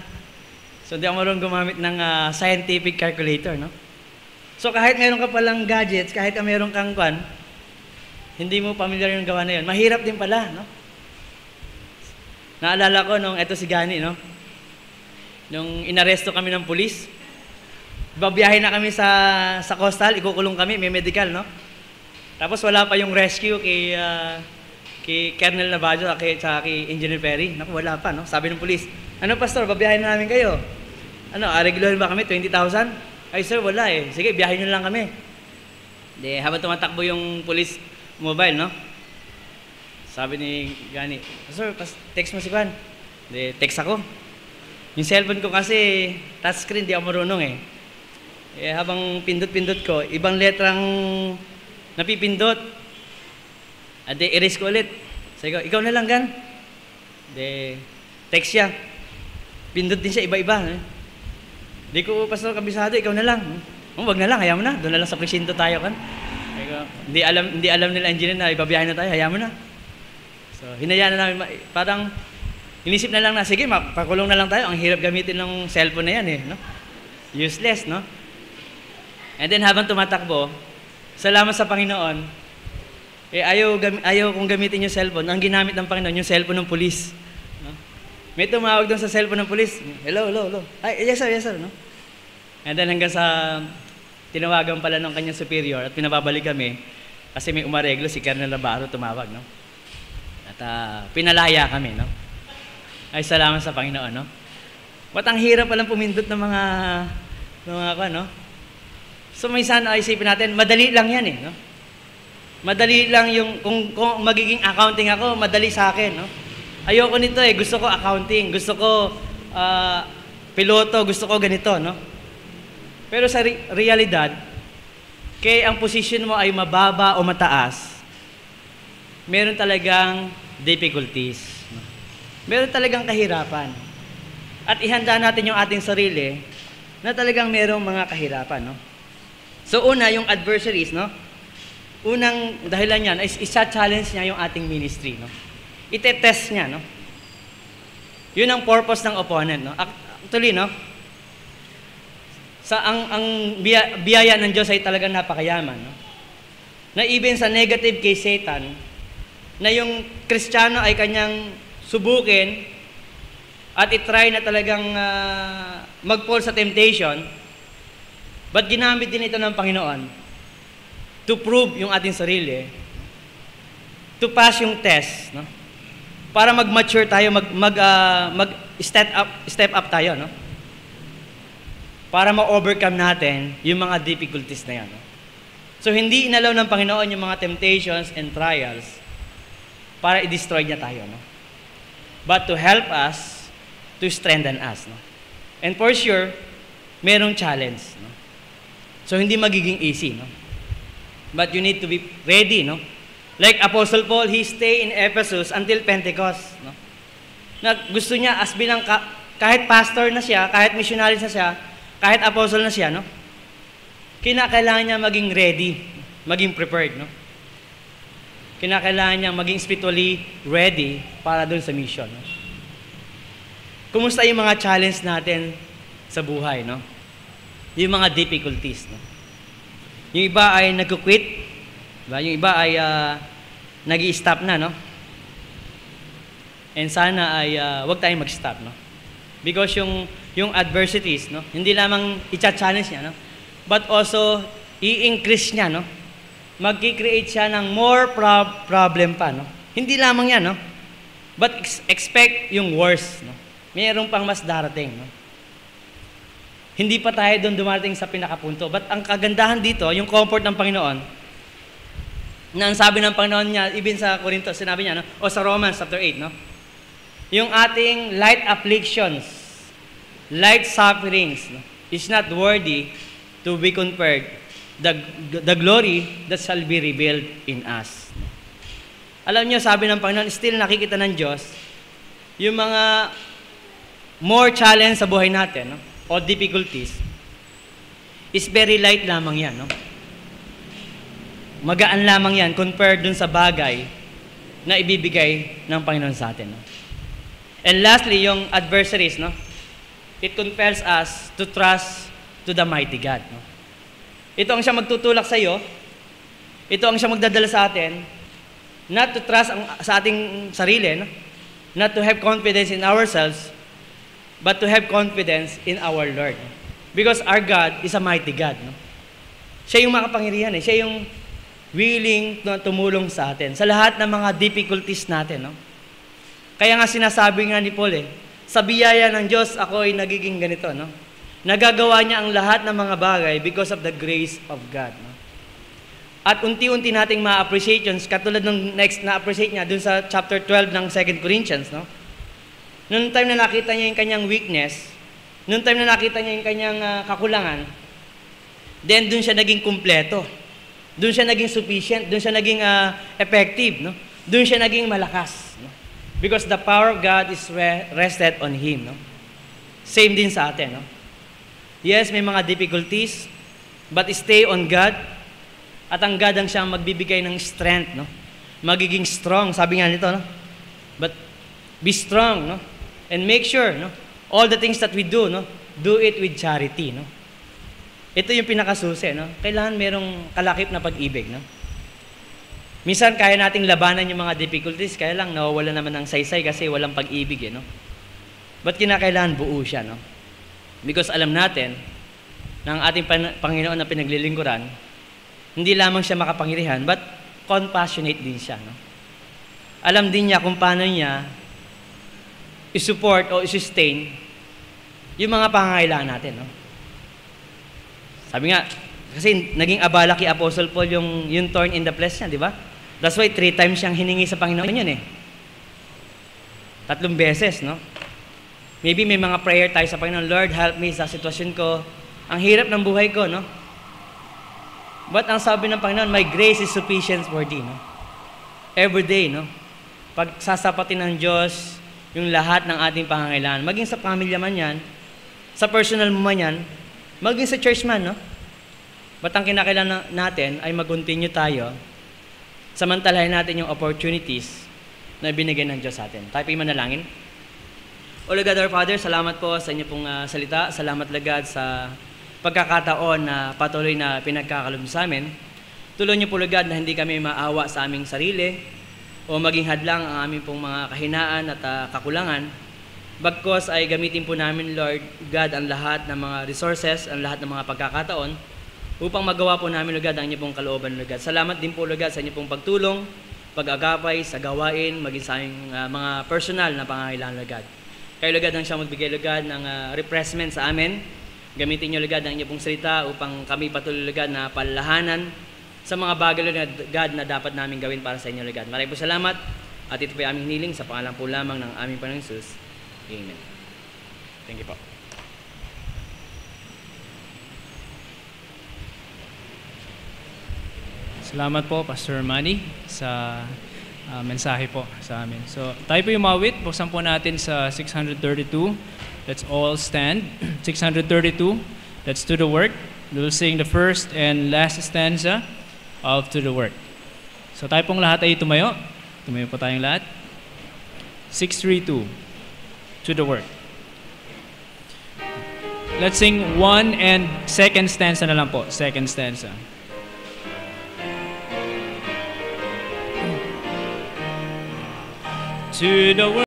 So, hindi ako marunong gumamit ng scientific calculator, no? So, kahit meron ka palang gadgets, kahit meron kang hindi mo familiar yung gawa na yun, mahirap din pala, no? Naalala ko eto si Gani, no? Nung inaresto kami ng pulis, babiyahe na kami sa coastal, ikukulong kami, may medical, no? Tapos wala pa yung rescue kay Colonel Navajo at kay Engineer Perry. Naku, wala pa, no? Sabi ng pulis, ano pastor, babiyahin na namin kayo. Ano, regular ba kami? 20,000? Ay sir, wala eh. Sige, biyahin nyo lang kami. De, habang tumatakbo yung police mobile, no? Sabi ni Gani, sir, text mo si Juan. De, text ako. Yung cellphone ko kasi, touchscreen, di ako marunong eh. Eh, habang pindot-pindot ko, ibang letrang napipindot. At de, erase ko ulit. Sabi ko, ikaw na lang, Gan. De, text siya. Pindot din siya, iba-iba. Di ko, pastor, kabisado, ikaw na lang. Wag na lang, hayaan mo na. Doon na lang sa presinto tayo, kan. Hindi alam nila engineer na ibabiyahin na tayo, hayaan mo na. So, hinayaan na namin, parang, inisip na lang na, sige, pakulong na lang tayo. Ang hirap gamitin ng cellphone na yan eh, no? Useless, no? And then, habang tumatakbo, salamat sa Panginoon, eh, ayaw kong gamitin yung cellphone. Ang ginamit ng Panginoon, yung cellphone ng pulis. No? May tumawag doon sa cellphone ng pulis. Hello. Ay, yes sir, no? And then hanggang sa tinawagan pala ng kanyang superior at pinababalik kami kasi may umareglo si Colonel Navarro tumawag, no? At pinalaya kami, no? Ay, salamat sa Panginoon, no? Ba't ang hirap palang pumindot ng mga no? So, may sana isipin natin, madali lang yan eh, no? Madali lang yung, kung magiging accounting ako, madali sa akin, no? Ayoko nito eh, gusto ko accounting, gusto ko piloto, gusto ko ganito, no? Pero sa realidad, kaya ang position mo ay mababa o mataas, meron talagang difficulties, no? Meron talagang kahirapan. At ihanda natin yung ating sarili na talagang merong mga kahirapan, no? So una, yung adversaries, no? Unang dahilan yan, isa-challenge niya yung ating ministry, no? Ite-test niya, no? Yun ang purpose ng opponent, no? Actually, no? Ang biyaya ng Diyos ay talagang napakayaman, no? Na even sa negative kay Satan, na yung Kristiyano ay kanyang subukin at itry na talagang mag-fall sa temptation, but ginamit din ito ng Panginoon to prove yung ating sarili, to pass yung test, no? Para mag-mature tayo, step up tayo, no? Para ma-overcome natin yung mga difficulties na yan, no? So, hindi inalaw ng Panginoon yung mga temptations and trials para i-destroy niya tayo, no? But to help us, to strengthen us, no? And for sure, merong challenge, no? So, hindi magiging easy, no? But you need to be ready, no? Like Apostle Paul, he stayed in Ephesus until Pentecost, no? Na gusto niya as bilang kahit pastor na siya, kahit missionary na siya, kahit apostle na siya, no? Kinakailangan niya maging ready, maging prepared, no? Kinakailangan niya maging spiritually ready para doon sa mission, no? Kumusta yung mga challenge natin sa buhay, no? Yung mga difficulties, no? Yung iba ay nagko-quit, diba? Yung iba ay nag-i-stop na, no? And sana ay wag tayong mag-stop, no? Because yung adversities, no? Hindi lamang i-challenge niya, no? But also i-increase niya, no? Magki-create siya ng more problem pa, no? Hindi lamang yan, no? But expect yung worst, no? Mayroon pang mas darating, no? Hindi pa tayo doon dumating sa pinakapunto. But ang kagandahan dito, yung comfort ng Panginoon, na ang sabi ng Panginoon niya, even sa Corinto, sinabi niya, no? O sa Romans chapter 8, no? Yung ating light afflictions, light sufferings, no? Is not worthy to be compared the glory that shall be revealed in us. Alam niyo, sabi ng Panginoon, still nakikita ng Diyos yung mga more challenge sa buhay natin, no? O difficulties, is very light lamang yan, no? Magaan lamang yan compared dun sa bagay na ibibigay ng Panginoon sa atin, no? And lastly, yung adversaries, no? It compels us to trust to the mighty God, no? Ito ang siya magtutulak sa iyo. Ito ang siya magdadala sa atin. Not to trust sa ating sarili, no? Not to have confidence in ourselves, but to have confidence in our Lord. Because our God is a mighty God, no? Siya yung makapangyarihan, eh. Siya yung willing na tumulong sa atin sa lahat ng mga difficulties natin, no? Kaya nga sinasabi nga ni Paul, sa biyaya ng Diyos ako ay nagiging ganito, no? Nagagawa niya ang lahat ng mga bagay because of the grace of God, no? At unti-unti nating ma-appreciate yun, katulad ng next na-appreciate niya dun sa chapter 12 ng 2 Corinthians, no? Noong time na nakita niya yung kanyang weakness, noong time na nakita niya yung kanyang kakulangan, then dun siya naging kumpleto. Dun siya naging sufficient, dun siya naging effective, no? Dun siya naging malakas, no? Because the power of God is rested on him, no? Same din sa atin, no? Yes, may mga difficulties, but stay on God. At ang God ang siyang magbibigay ng strength, no? Magiging strong, sabi nga nito, no? But be strong, no? And make sure, no? All the things that we do, no? Do it with charity, no? Ito yung pinakasusi, no? Kailangan merong kalakip na pag-ibig, no? Minsan kaya nating labanan yung mga difficulties, kaya lang nawawala naman ng saysay kasi walang pag-ibig, no? But kinakailangan buo siya, no? Because alam natin na ang ating Panginoon na pinaglilingkuran, hindi lamang siya makapangyarihan, but compassionate din siya, no? Alam din niya kung paano niya i-support o i-sustain yung mga pangangailangan natin, no? Sabi nga, kasi naging abala kay Apostle Paul yung thorn in the flesh niya, di ba? That's why 3 times siyang hiningi sa Panginoon yun, 3 beses, no? Maybe may mga prayer tayo sa Panginoon, Lord, help me sa sitwasyon ko. Ang hirap ng buhay ko, no? But ang sabi ng Panginoon, my grace is sufficient for thee, no? Every day, no? Pag sasapatin ng Diyos yung lahat ng ating pangangailangan, maging sa pamilya man yan, sa personal mo man yan, maging sa church man, no? But ang kinakailangan natin ay mag-continue tayo, samantalahin natin yung opportunities na binigay ng Diyos sa atin. Tayo po'y manalangin. O Lord God, our Father, salamat po sa inyo pong salita. Salamat, Lord God, sa pagkakataon na patuloy na pinagkakaloob sa amin. Tulungan niyo po, Lord God, na hindi kami maawa sa aming sarili o maging hadlang ang aming pong mga kahinaan at kakulangan. Bagkos ay gamitin po namin, Lord God, ang lahat ng mga resources, ang lahat ng mga pagkakataon upang magawa po namin, Lord God, ang inyo pong kalooban, Lord God. Salamat din po, Lord God, sa inyo pong pagtulong, pag-agapay sa gawain, maging sa aming mga personal na pangangailangan, Lord God. Kayo, Lord God, ang siyang magbigay, Lord God, ng refreshment sa amin. Gamitin niyo, Lord God, ang inyo pong salita upang kami patuloy, Lord God, na palalahanan sa mga bagay, Lord God, na dapat namin gawin para sa inyo, Lord God. Maraming po salamat at ito po ay aming hiniling sa pangalan po lamang ng aming Panginoong Jesus. Amen. Thank you po.
Salamat po, Pastor Manny, sa mensahe po sa amin. So, tayo po yung mawit. Buksan po natin sa 632. Let's all stand. 632. That's To the Work. We'll sing the first and last stanza of To the Work. So tayo pong lahat ay tumayo. Tumayo po tayong lahat. 632. To the Work. Let's sing one and second stanza na lang po. Second stanza. To the work.